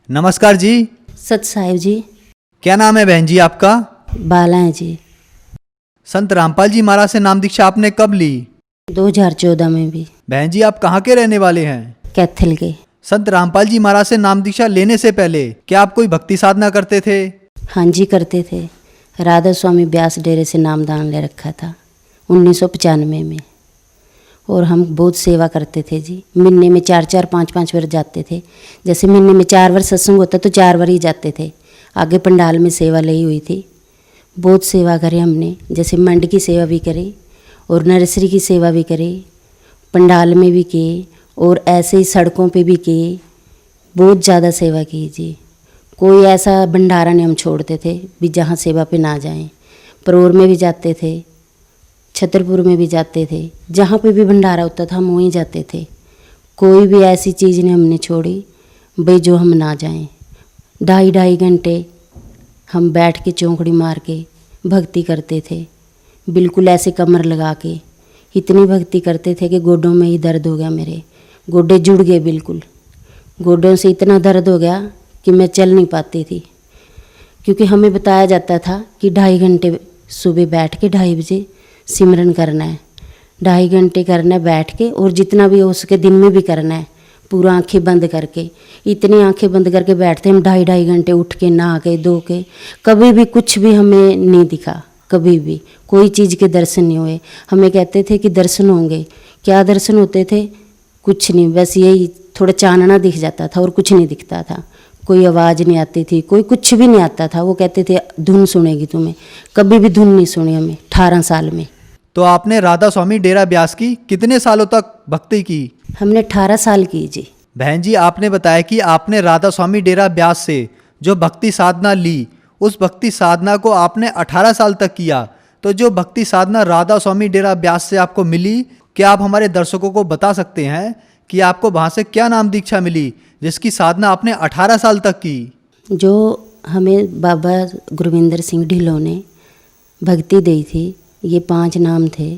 नमस्कार जी। सत साहिब जी। क्या नाम है बहन जी आपका? बाला है जी। संत रामपाल जी महाराज से नाम दीक्षा आपने कब ली? 2014 में भी। बहन जी आप कहाँ के रहने वाले हैं? कैथल के। संत रामपाल जी महाराज से नाम दीक्षा लेने से पहले क्या आप कोई भक्ति साधना करते थे? हाँ जी करते थे। राधा स्वामी ब्यास डेरे से नामदान ले रखा था 1995 में। और हम बहुत सेवा करते थे जी। महीने में 4-4 5-5 बार जाते थे। जैसे महीने में 4 बार सत्संग होता तो 4 बार ही जाते थे। आगे पंडाल में सेवा ली हुई थी। बहुत सेवा करी हमने। जैसे मंड की सेवा भी करी और नर्सरी की सेवा भी करी, पंडाल में भी की और ऐसे ही सड़कों पे भी की। बहुत ज़्यादा सेवा की जी। कोई ऐसा भंडारा नहीं हम छोड़ते थे भी जहाँ सेवा पे ना जाएं। परोर में भी जाते थे, छतरपुर में भी जाते थे, जहाँ पे भी भंडारा होता था हम वहीं जाते थे। कोई भी ऐसी चीज़ नहीं हमने छोड़ी भाई जो हम ना जाएं। 2.5 घंटे हम बैठ के चौंकड़ी मार के भक्ति करते थे, बिल्कुल ऐसे कमर लगा के। इतनी भक्ति करते थे कि गोडों में ही दर्द हो गया। मेरे गोडे जुड़ गए बिल्कुल। गोडों से इतना दर्द हो गया कि मैं चल नहीं पाती थी। क्योंकि हमें बताया जाता था कि 2.5 घंटे सुबह बैठ के 2:30 बजे सिमरन करना है। 2.5 घंटे करना है बैठ के, और जितना भी हो सके दिन में भी करना है पूरा आंखें बंद करके। इतनी आंखें बंद करके बैठते हम 2.5 घंटे, उठ के नहा के धो के। कभी भी कुछ भी हमें नहीं दिखा, कभी भी कोई चीज़ के दर्शन नहीं हुए। हमें कहते थे कि दर्शन होंगे। क्या दर्शन होते थे? कुछ नहीं, बस यही थोड़ा चानना दिख जाता था और कुछ नहीं दिखता था। कोई आवाज़ नहीं आती थी, कोई कुछ भी नहीं आता था। वो कहते थे धुन सुनेगी तुम्हें। कभी भी धुन नहीं सुनी हमें 18 साल में। तो आपने राधा स्वामी डेरा ब्यास की कितने सालों तक भक्ति की? हमने 18 साल की जी। बहन जी आपने बताया कि आपने राधा स्वामी डेरा ब्यास से जो भक्ति साधना ली, उस भक्ति साधना को आपने 18 साल तक किया। तो जो भक्ति साधना राधा स्वामी डेरा ब्यास से आपको मिली, क्या आप हमारे दर्शकों को बता सकते हैं कि आपको वहाँ से क्या नाम दीक्षा मिली जिसकी साधना आपने 18 साल तक की? जो हमें बाबा गुरविंदर सिंह ढिल्लों ने भक्ति दी थी, ये 5 नाम थे: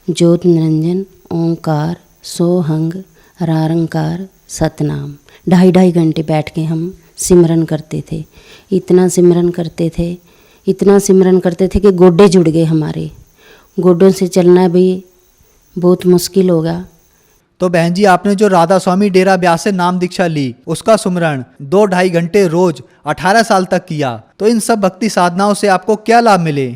ज्योत निरंजन, ओंकार, सोहंग, रारंकार, सतनाम। 2.5 घंटे बैठ के हम सिमरन करते थे। इतना सिमरन करते थे, इतना सिमरन करते थे कि गोडे जुड़ गए हमारे। गोडों से चलना भी बहुत मुश्किल होगा। तो बहन जी आपने जो राधा स्वामी डेरा ब्यास से नाम दीक्षा ली, उसका सुमरण 2-2.5 घंटे रोज 18 साल तक किया। तो इन सब भक्ति साधनाओं से आपको क्या लाभ मिले?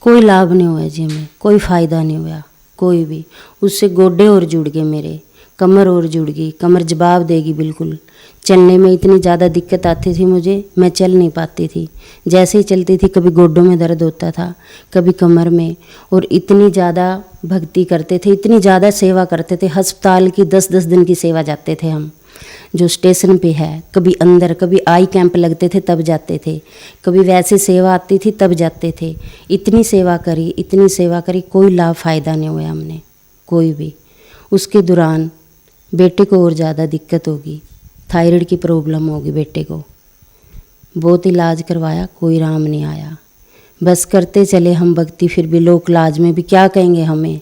कोई लाभ नहीं हुआ जी, हमें कोई फ़ायदा नहीं हुआ कोई भी। उससे गोडे और जुड़ गए मेरे, कमर और जुड़ गई। कमर जवाब देगी बिल्कुल। चलने में इतनी ज़्यादा दिक्कत आती थी मुझे, मैं चल नहीं पाती थी। जैसे ही चलती थी कभी गोडों में दर्द होता था, कभी कमर में। और इतनी ज़्यादा भक्ति करते थे, इतनी ज़्यादा सेवा करते थे। अस्पताल की 10-10 दिन की सेवा जाते थे हम, जो स्टेशन पे है। कभी अंदर, कभी आई कैंप लगते थे तब जाते थे, कभी वैसे सेवा आती थी तब जाते थे। इतनी सेवा करी, इतनी सेवा करी, कोई लाभ फ़ायदा नहीं हुआ हमने कोई भी। उसके दौरान बेटे को और ज़्यादा दिक्कत होगी, थायराइड की प्रॉब्लम होगी बेटे को। बहुत इलाज करवाया, कोई राम नहीं आया। बस करते चले हम भक्ति। फिर भी लोक लाज में भी क्या कहेंगे हमें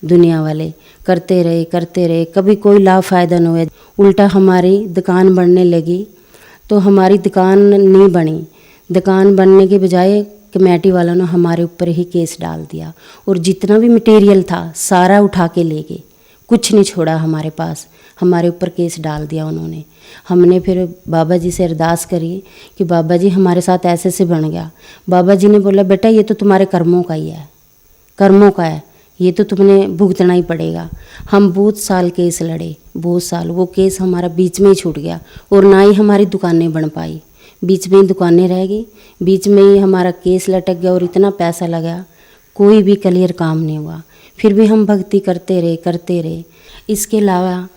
दुनिया वाले। करते रहे, कभी कोई लाभ फ़ायदा नहीं हुआ। उल्टा हमारी दुकान बढ़ने लगी तो हमारी दुकान नहीं बनी। दुकान बनने के बजाय कमेटी वालों ने हमारे ऊपर ही केस डाल दिया और जितना भी मटेरियल था सारा उठा के ले गए। कुछ नहीं छोड़ा हमारे पास, हमारे ऊपर केस डाल दिया उन्होंने। हमने फिर बाबा जी से अरदास करी कि बाबा जी हमारे साथ ऐसे से बन गया। बाबा जी ने बोला बेटा ये तो तुम्हारे कर्मों का ही है, कर्मों का है, ये तो तुमने भुगतना ही पड़ेगा। हम बहुत साल केस लड़े, बहुत साल। वो केस हमारा बीच में ही छूट गया और ना ही हमारी दुकानें बन पाई। बीच में ही दुकानें रह गई, बीच में ही हमारा केस लटक गया और इतना पैसा लगा, कोई भी क्लियर काम नहीं हुआ। फिर भी हम भक्ति करते रहे। इसके अलावा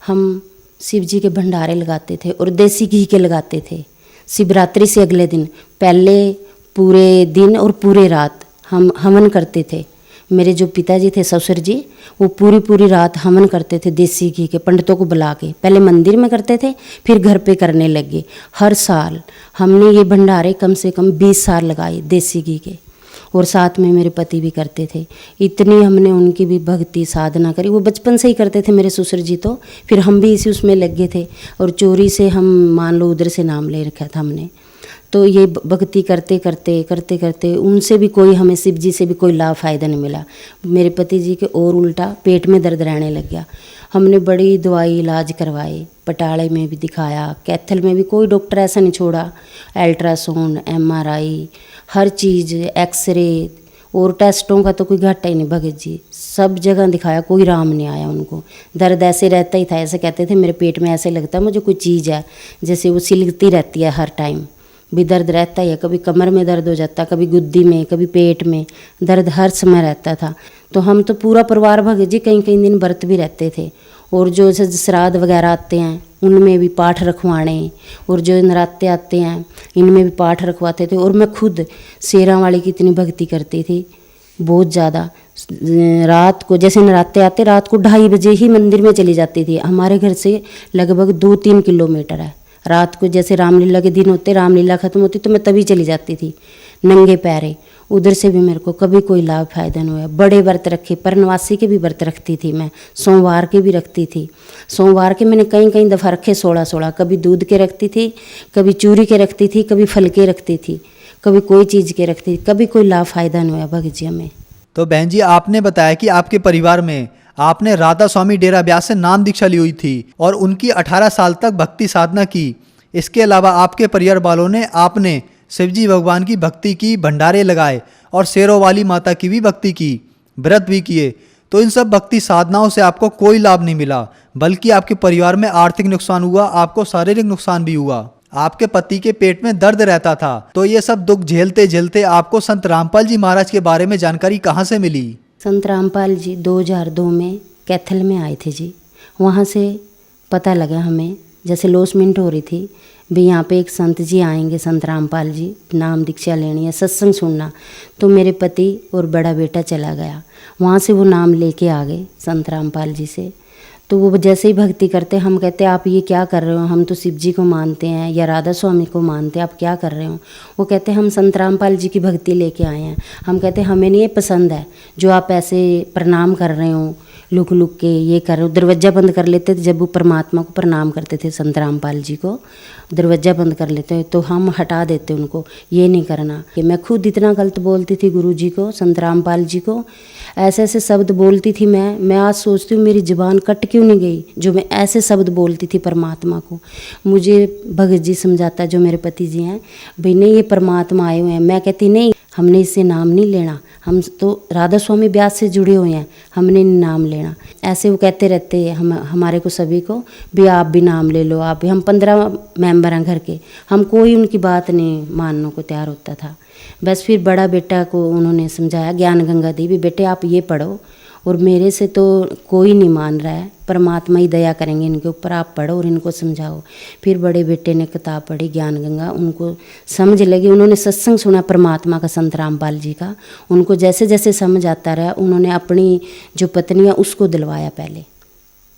हम शिव जी के भंडारे लगाते थे और देसी घी के लगाते थे। शिवरात्रि से अगले दिन पहले पूरे दिन और पूरे रात हम हवन करते थे। मेरे जो पिताजी थे ससुर जी, वो पूरी रात हवन करते थे देसी घी के, पंडितों को बुला के। पहले मंदिर में करते थे, फिर घर पे करने लगे। हर साल हमने ये भंडारे कम से कम 20 साल लगाए देसी घी के। और साथ में मेरे पति भी करते थे। इतनी हमने उनकी भी भक्ति साधना करी, वो बचपन से ही करते थे मेरे ससुर जी, तो फिर हम भी इसी उसमें लग गए थे और चोरी से हम मान लो उधर से नाम ले रखा था हमने। तो ये भक्ति करते करते करते करते उनसे भी कोई, हमें शिव जी से भी कोई लाभ फ़ायदा नहीं मिला। मेरे पति जी के और उल्टा पेट में दर्द रहने लग गया। हमने बड़ी दवाई इलाज करवाए, पटाले में भी दिखाया, कैथल में भी, कोई डॉक्टर ऐसा नहीं छोड़ा। अल्ट्रासाउंड, MRI, हर चीज़, एक्सरे और टेस्टों का तो कोई घाटा ही नहीं भगत जी। सब जगह दिखाया, कोई राम नहीं आया उनको। दर्द ऐसे रहता ही था, ऐसे कहते थे मेरे पेट में ऐसे लगता है मुझे कोई चीज़ है, जैसे वो सिलगती रहती है, हर टाइम भी दर्द रहता ही है। कभी कमर में दर्द हो जाता, कभी गुद्दी में, कभी पेट में दर्द हर समय रहता था। तो हम तो पूरा परिवार भगत जी कई कई दिन व्रत भी रहते थे। और जो जैसे श्राद्ध वगैरह आते हैं उनमें भी पाठ रखवाने, और जो नराते आते हैं इनमें भी पाठ रखवाते थे। और मैं खुद शेरा वाली की इतनी भक्ति करती थी, बहुत ज़्यादा। रात को जैसे नराते आते, रात को 2:30 बजे ही मंदिर में चली जाती थी। हमारे घर से लगभग 2-3 किलोमीटर है। रात को जैसे रामलीला के दिन होते, रामलीला ख़त्म होती तो मैं तभी चली जाती थी नंगे पैरे। उधर से भी मेरे को कभी कोई लाभ फायदा नहीं हुआ। बड़े व्रत रखे, परनवासी के भी व्रत रखती थी मैं, सोमवार के भी रखती थी। सोमवार के मैंने कई कई दफ़ा रखे, 16-16। कभी दूध के रखती थी, कभी चूरी के रखती थी, कभी फल के रखती थी, कभी कोई चीज़ के रखती थी। कभी कोई लाभ फायदा नहीं हुआ भगत जी हमें। तो बहन जी, आपने बताया कि आपके परिवार में आपने राधा स्वामी डेरा ब्यास से नाम दीक्षा ली हुई थी और उनकी 18 साल तक भक्ति साधना की। इसके अलावा आपके परिवार वालों ने आपने शिवजी भगवान की भक्ति की, भंडारे लगाए और शेरों वाली माता की भी भक्ति की, व्रत भी किए। तो इन सब भक्ति साधनाओं से आपको कोई लाभ नहीं मिला, बल्कि आपके परिवार में आर्थिक नुकसान हुआ, आपको शारीरिक नुकसान भी हुआ। आपके पति के पेट में दर्द रहता था। तो ये सब दुख झेलते झेलते आपको संत रामपाल जी महाराज के बारे में जानकारी कहाँ से मिली? संत रामपाल जी 2002 में कैथल में आए थे जी। वहाँ से पता लगा हमें, जैसे लॉसमेंट हो रही थी भी, यहाँ पे एक संत जी आएंगे, संत रामपाल जी, नाम दीक्षा लेनी है, सत्संग सुनना। तो मेरे पति और बड़ा बेटा चला गया, वहाँ से वो नाम लेके आ गए संत रामपाल जी से। तो वो जैसे ही भक्ति करते, हम कहते आप ये क्या कर रहे हो, हम तो शिव जी को मानते हैं या राधा स्वामी को मानते हैं, आप क्या कर रहे हो? वो कहते हम संत रामपाल जी की भक्ति लेके आए हैं। हम कहते हमें नहीं ये पसंद है जो आप ऐसे प्रणाम कर रहे हो, लुक लुक के ये कर रहे हो। दरवाज़ा बंद कर लेते थे जब वो परमात्मा को प्रणाम करते थे, संत रामपाल जी को दरवाज़ा बंद कर लेते, तो हम हटा देते उनको, ये नहीं करना। कि मैं खुद इतना गलत बोलती थी गुरु जी को, संत रामपाल जी को, ऐसे ऐसे शब्द बोलती थी। मैं आज सोचती हूँ मेरी ज़ुबान कट क्यों नहीं गई जो मैं ऐसे शब्द बोलती थी परमात्मा को। मुझे भगत जी समझाता, जो मेरे पति जी हैं, भाई नहीं ये परमात्मा आए हुए हैं। मैं कहती नहीं, हमने इससे नाम नहीं लेना, हम तो राधा स्वामी ब्यास से जुड़े हुए हैं, हमने नाम लेना। ऐसे वो कहते रहते हैं हमारे को सभी को भी, आप भी नाम ले लो, आप भी। हम 15 मेंबर हैं घर के, हम कोई उनकी बात नहीं मानने को तैयार होता था। बस फिर बड़ा बेटा को उन्होंने समझाया, ज्ञान गंगा दी, भी बेटे आप ये पढ़ो, और मेरे से तो कोई नहीं मान रहा है, परमात्मा ही दया करेंगे इनके ऊपर, आप पढ़ो और इनको समझाओ। फिर बड़े बेटे ने किताब पढ़ी ज्ञान गंगा, उनको समझ लगी। उन्होंने सत्संग सुना परमात्मा का, संत रामपाल जी का। उनको जैसे जैसे समझ आता रहा, उन्होंने अपनी जो पत्नी है उसको दिलवाया पहले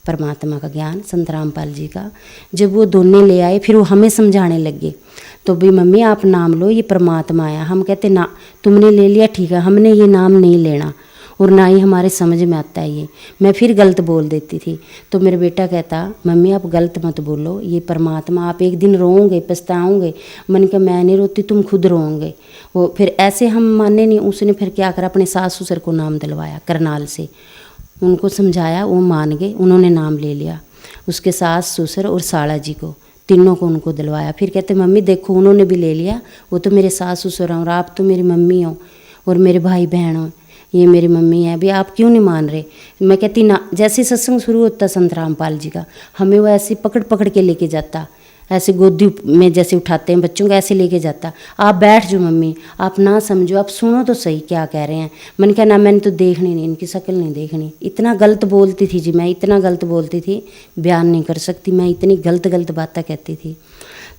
परमात्मा का ज्ञान, संत रामपाल जी का। जब वो दोनों ले आए, फिर वो हमें समझाने लगे, तो भी मम्मी आप नाम लो, ये परमात्मा आया। हम कहते ना, तुमने ले लिया ठीक है, हमने ये नाम नहीं लेना, और ना ही हमारे समझ में आता है ये। मैं फिर गलत बोल देती थी। तो मेरा बेटा कहता, मम्मी आप गलत मत बोलो, ये परमात्मा, आप एक दिन रोओगे, पछताओगे। मैंने कहा मैं नहीं रोती, तुम खुद रोओगे। वो फिर ऐसे हम माने नहीं। उसने फिर क्या करा, अपने सास ससुर को नाम दिलवाया करनाल से, उनको समझाया, वो मान गए, उन्होंने नाम ले लिया। उसके सास ससुर और साला जी को, तीनों को उनको दिलवाया। फिर कहते मम्मी देखो उन्होंने भी ले लिया, वो तो मेरे सास ससुर हैं और आप तो मेरी मम्मी हो और मेरे भाई बहन हो, ये मेरी मम्मी है, भी आप क्यों नहीं मान रहे? मैं कहती ना। जैसे सत्संग शुरू होता संत रामपाल जी का, हमें वो ऐसे पकड़ पकड़ के लेके जाता, ऐसे गोदी में जैसे उठाते हैं बच्चों को, ऐसे लेके जाता, आप बैठ जाओ मम्मी, आप ना समझो, आप सुनो तो सही क्या कह रहे हैं। मैंने कहा ना, मैंने तो देखनी नहीं, इनकी शक्ल नहीं देखनी। इतना गलत बोलती थी जी मैं, इतना गलत बोलती थी, बयान नहीं कर सकती मैं, इतनी गलत गलत बातें कहती थी।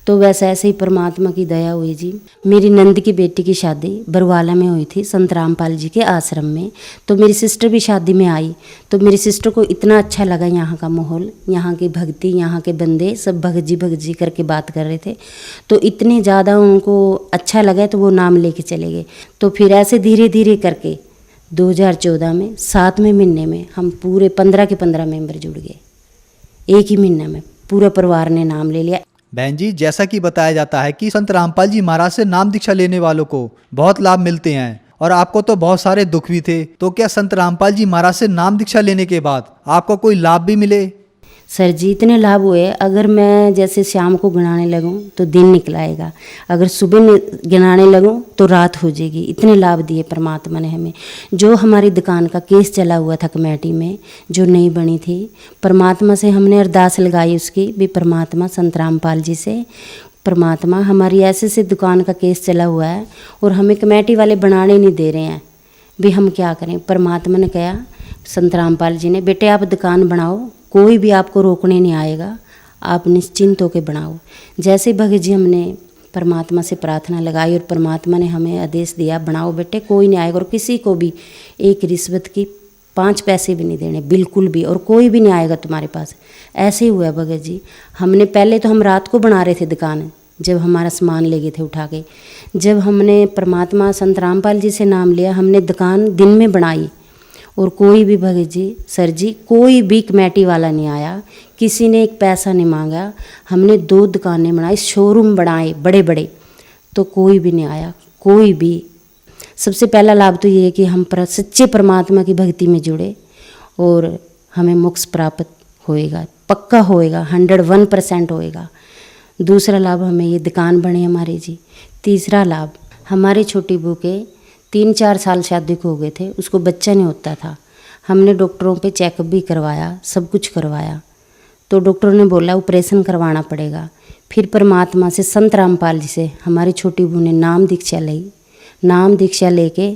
तो वैसे ऐसे ही परमात्मा की दया हुई जी। मेरी नंद की बेटी की शादी बरवाला में हुई थी, संत रामपाल जी के आश्रम में। तो मेरी सिस्टर भी शादी में आई, तो मेरी सिस्टर को इतना अच्छा लगा यहाँ का माहौल, यहाँ की भक्ति, यहाँ के बंदे सब भगत जी करके बात कर रहे थे। तो इतने ज़्यादा उनको अच्छा लगा तो वो नाम लेके चले गए। तो फिर ऐसे धीरे धीरे करके 2014 में 7वें महीने में हम पूरे 15 के 15 मेंबर जुड़ गए। एक ही महीने में पूरा परिवार ने नाम ले लिया। बहन जी, जैसा कि बताया जाता है कि संत रामपाल जी महाराज से नाम दीक्षा लेने वालों को बहुत लाभ मिलते हैं, और आपको तो बहुत सारे दुख भी थे। तो क्या संत रामपाल जी महाराज से नाम दीक्षा लेने के बाद आपको कोई लाभ भी मिले? सर जी इतने लाभ हुए, अगर मैं जैसे शाम को गिनाने लगूं तो दिन निकल आएगा, अगर सुबह गिनाने लगूं तो रात हो जाएगी। इतने लाभ दिए परमात्मा ने हमें। जो हमारी दुकान का केस चला हुआ था कमेटी में, जो नहीं बनी थी, परमात्मा से हमने अरदास लगाई उसकी भी, परमात्मा संत रामपाल जी से, परमात्मा हमारी ऐसे से दुकान का केस चला हुआ है और हमें कमेटी वाले बनाने नहीं दे रहे हैं, भी हम क्या करें। परमात्मा ने कहा, संत रामपाल जी ने, बेटे आप दुकान बनाओ, कोई भी आपको रोकने नहीं आएगा, आप निश्चिंत होकर बनाओ। जैसे भगत जी हमने परमात्मा से प्रार्थना लगाई और परमात्मा ने हमें आदेश दिया, बनाओ बेटे, कोई नहीं आएगा, और किसी को भी एक रिश्वत की 5 पैसे भी नहीं देने, बिल्कुल भी, और कोई भी नहीं आएगा तुम्हारे पास। ऐसे ही हुआ भगत जी। हमने पहले तो हम रात को बना रहे थे दुकान, जब हमारा सामान ले गए थे उठा के। जब हमने परमात्मा संत रामपाल जी से नाम लिया, हमने दुकान दिन में बनाई, और कोई भी भगत जी, सर जी, कोई भी कमेटी वाला नहीं आया, किसी ने एक पैसा नहीं मांगा। हमने 2 दुकानें बनाई, शोरूम बनाए बड़े बड़े, तो कोई भी नहीं आया, कोई भी। सबसे पहला लाभ तो ये है कि हम सच्चे परमात्मा की भक्ति में जुड़े और हमें मोक्ष प्राप्त होएगा, पक्का होएगा, 101% होएगा। दूसरा लाभ हमें ये दुकान बने हमारी जी। तीसरा लाभ, हमारी छोटी बहू के 3-4 साल शादी को हो गए थे, उसको बच्चा नहीं होता था। हमने डॉक्टरों पे चेकअप भी करवाया, सब कुछ करवाया, तो डॉक्टरों ने बोला ऑपरेशन करवाना पड़ेगा। फिर परमात्मा से संत रामपाल जी से हमारी छोटी बहू ने नाम दीक्षा ली। नाम दीक्षा लेके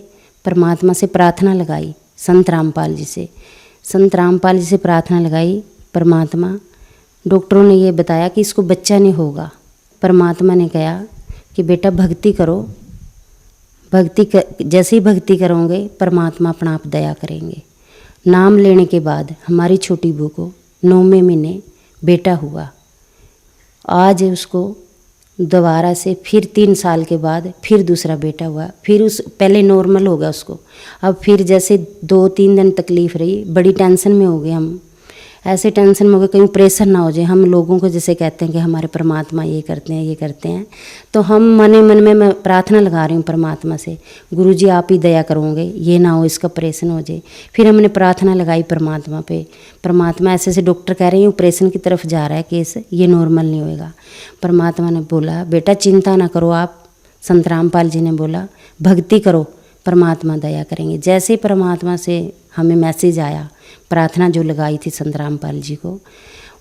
परमात्मा से प्रार्थना लगाई, संत रामपाल जी से, संत रामपाल जी से प्रार्थना लगाई। परमात्मा, डॉक्टरों ने ये बताया कि इसको बच्चा नहीं होगा। परमात्मा ने कहा कि बेटा भक्ति करो, जैसे ही भक्ति करोगे परमात्मा अपना आप दया करेंगे। नाम लेने के बाद हमारी छोटी बहू को 9वें महीने बेटा हुआ। आज उसको दोबारा से फिर 3 साल के बाद फिर दूसरा बेटा हुआ। फिर उस पहले नॉर्मल हो गया उसको, अब फिर जैसे 2-3 दिन तकलीफ रही, बड़ी टेंशन में हो गए हम। ऐसे टेंशन में हो गए कहीं ऑपरेशन ना हो जाए। हम लोगों को जैसे कहते हैं कि हमारे परमात्मा ये करते हैं, ये करते हैं, तो हम मन में मैं प्रार्थना लगा रही हूँ परमात्मा से, गुरुजी आप ही दया करोगे, ये ना हो इसका ऑपरेशन हो जाए। फिर हमने प्रार्थना लगाई परमात्मा पे, परमात्मा ऐसे ऐसे डॉक्टर कह रहे हैं ऑपरेशन की तरफ जा रहा है केस, ये नॉर्मल नहीं होएगा। परमात्मा ने बोला बेटा चिंता ना करो आप, संत रामपाल जी ने बोला भक्ति करो, परमात्मा दया करेंगे। जैसे परमात्मा से हमें मैसेज आया, प्रार्थना जो लगाई थी संत रामपाल जी को,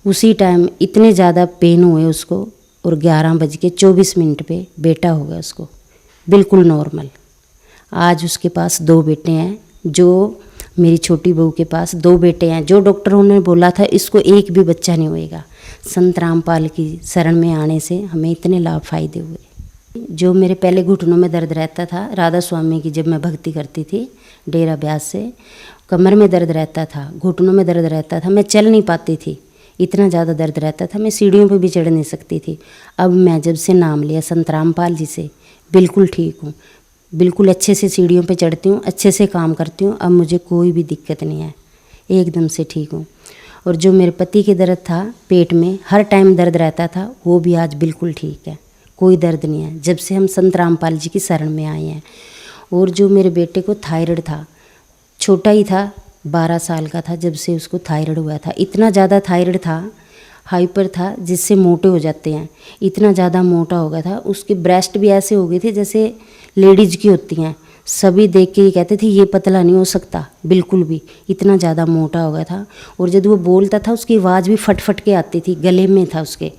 उसी टाइम इतने ज़्यादा पेन हुए उसको, और 11:24 पे बेटा हो गया उसको, बिल्कुल नॉर्मल। आज उसके पास 2 बेटे हैं, जो मेरी छोटी बहू के पास 2 बेटे हैं। जो डॉक्टरों ने बोला था इसको एक भी बच्चा नहीं होएगा, संत रामपाल की शरण में आने से हमें इतने लाभ फायदे हुए। जो मेरे पहले घुटनों में दर्द रहता था, राधा स्वामी की जब मैं भक्ति करती थी डेरा ब्यास से, कमर में दर्द रहता था, घुटनों में दर्द रहता था, मैं चल नहीं पाती थी, इतना ज़्यादा दर्द रहता था, मैं सीढ़ियों पे भी चढ़ नहीं सकती थी। अब मैं जब से नाम लिया संत रामपाल जी से, बिल्कुल ठीक हूँ, बिल्कुल अच्छे से सीढ़ियों पे चढ़ती हूँ, अच्छे से काम करती हूँ। अब मुझे कोई भी दिक्कत नहीं है, एकदम से ठीक हूँ। और जो मेरे पति के दर्द था पेट में, हर टाइम दर्द रहता था, वो भी आज बिल्कुल ठीक है, कोई दर्द नहीं है, जब से हम संत रामपाल जी की शरण में आए हैं। और जो मेरे बेटे को थायराइड था, छोटा ही था, 12 साल का था जब से उसको थायराइड हुआ था। इतना ज़्यादा थायराइड था, हाइपर था, जिससे मोटे हो जाते हैं, इतना ज़्यादा मोटा हो गया था। उसके ब्रेस्ट भी ऐसे हो गए थे जैसे लेडीज की होती हैं, सभी देख के ये कहते थे ये पतला नहीं हो सकता, बिल्कुल भी, इतना ज़्यादा मोटा हो गया था। और जब वो बोलता था उसकी आवाज़ भी फट फट के आती थी, गले में था उसके,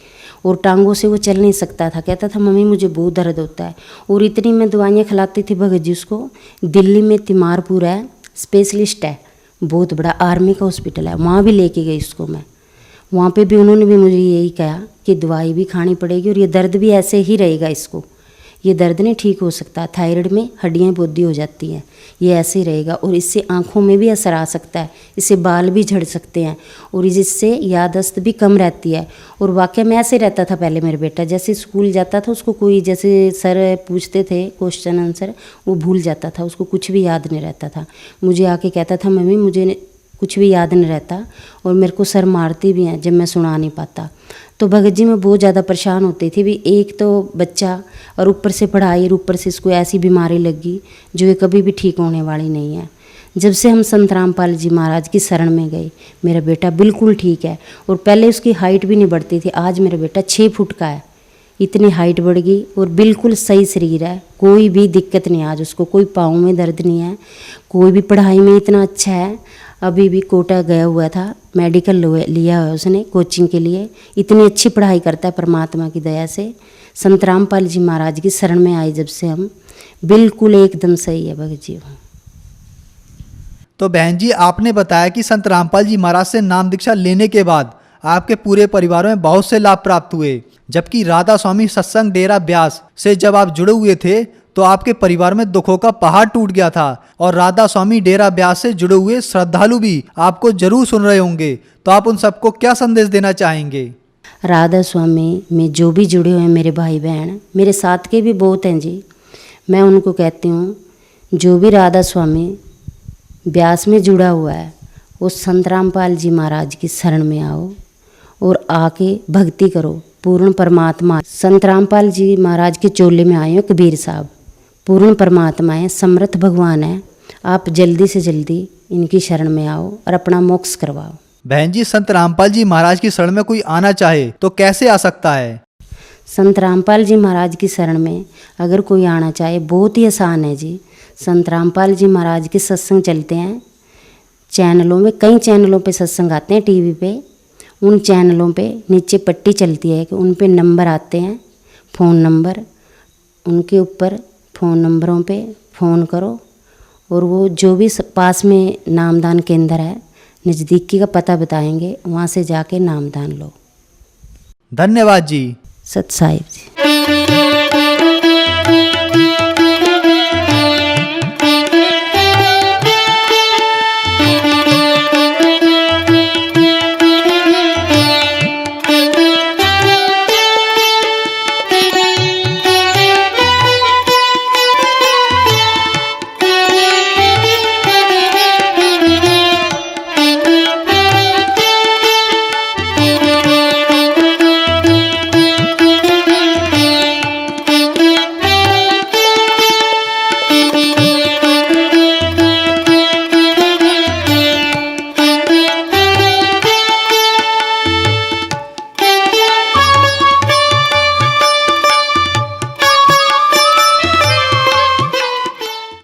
और टांगों से वो चल नहीं सकता था। कहता था मम्मी मुझे बहुत दर्द होता है। और इतनी मैं दवाइयाँ खिलाती थी भगत जी उसको। दिल्ली में तिमारपुर है, स्पेशलिस्ट है, बहुत बड़ा आर्मी का हॉस्पिटल है, वहाँ भी लेके गई उसको मैं। वहाँ पे भी उन्होंने भी मुझे यही कहा कि दवाई भी खानी पड़ेगी और ये दर्द भी ऐसे ही रहेगा, इसको ये दर्द नहीं ठीक हो सकता, थायराइड में हड्डियाँ बोदी हो जाती हैं, ये ऐसे ही रहेगा और इससे आँखों में भी असर आ सकता है, इससे बाल भी झड़ सकते हैं और इससे याददाश्त भी कम रहती है। और वाकई में ऐसे रहता था पहले मेरा बेटा, जैसे स्कूल जाता था उसको कोई जैसे सर पूछते थे क्वेश्चन आंसर, वो भूल जाता था, उसको कुछ भी याद नहीं रहता था। मुझे आके कहता था मम्मी मुझे कुछ भी याद नहीं रहता और मेरे को सर मारती भी हैं जब मैं सुना नहीं पाता। तो भगत जी मैं बहुत ज़्यादा परेशान होती थी भी, एक तो बच्चा और ऊपर से पढ़ाई और ऊपर से इसको ऐसी बीमारी लगी जो ये कभी भी ठीक होने वाली नहीं है। जब से हम संत रामपाल जी महाराज की शरण में गए मेरा बेटा बिल्कुल ठीक है और पहले उसकी हाइट भी नहीं बढ़ती थी, आज मेरा बेटा 6 फुट का है, इतनी हाइट बढ़ गई और बिल्कुल सही शरीर है, कोई भी दिक्कत नहीं आज उसको, कोई पाँव में दर्द नहीं है, कोई भी पढ़ाई में इतना अच्छा है। अभी भी कोटा गया हुआ था, मेडिकल लिया हुआ उसने कोचिंग के लिए, इतनी अच्छी पढ़ाई करता है परमात्मा की दया से। संत रामपाल जी महाराज की शरण में आए जब से हम, बिल्कुल एकदम सही है भगत जी। तो बहन जी आपने बताया कि संत रामपाल जी महाराज से नाम दीक्षा लेने के बाद आपके पूरे परिवार में बहुत से लाभ प्राप्त हुए, जबकि राधा स्वामी सत्संग डेरा ब्यास से जब आप जुड़े हुए थे तो आपके परिवार में दुखों का पहाड़ टूट गया था और राधा स्वामी डेरा ब्यास से जुड़े हुए श्रद्धालु भी आपको जरूर सुन रहे होंगे, तो आप उन सबको क्या संदेश देना चाहेंगे? राधा स्वामी में जो भी जुड़े हुए हैं मेरे भाई बहन, मेरे साथ के भी बहुत हैं जी, मैं उनको कहती हूँ जो भी राधा स्वामी ब्यास में जुड़ा हुआ है वो संत रामपाल जी महाराज की शरण में आओ और आके भक्ति करो। पूर्ण परमात्मा संत रामपाल जी महाराज के चोले में आए हो कबीर साहब, पूर्ण परमात्मा है, समर्थ भगवान है, आप जल्दी से जल्दी इनकी शरण में आओ और अपना मोक्ष करवाओ। बहन जी संत रामपाल जी महाराज की शरण में कोई आना चाहे तो कैसे आ सकता है? संत रामपाल जी महाराज की शरण में अगर कोई आना चाहे बहुत ही आसान है जी। संत रामपाल जी महाराज के सत्संग चलते हैं चैनलों में, कई चैनलों पे सत्संग आते हैं टीवी पे, उन चैनलों पे नीचे पट्टी चलती है कि उन पे नंबर आते हैं, फ़ोन नंबर, उनके ऊपर फ़ोन नंबरों पे फ़ोन करो और वो जो भी पास में नामदान केंद्र है नज़दीकी का पता बताएंगे, वहाँ से जाके नामदान लो। धन्यवाद जी। सत साहिब जी।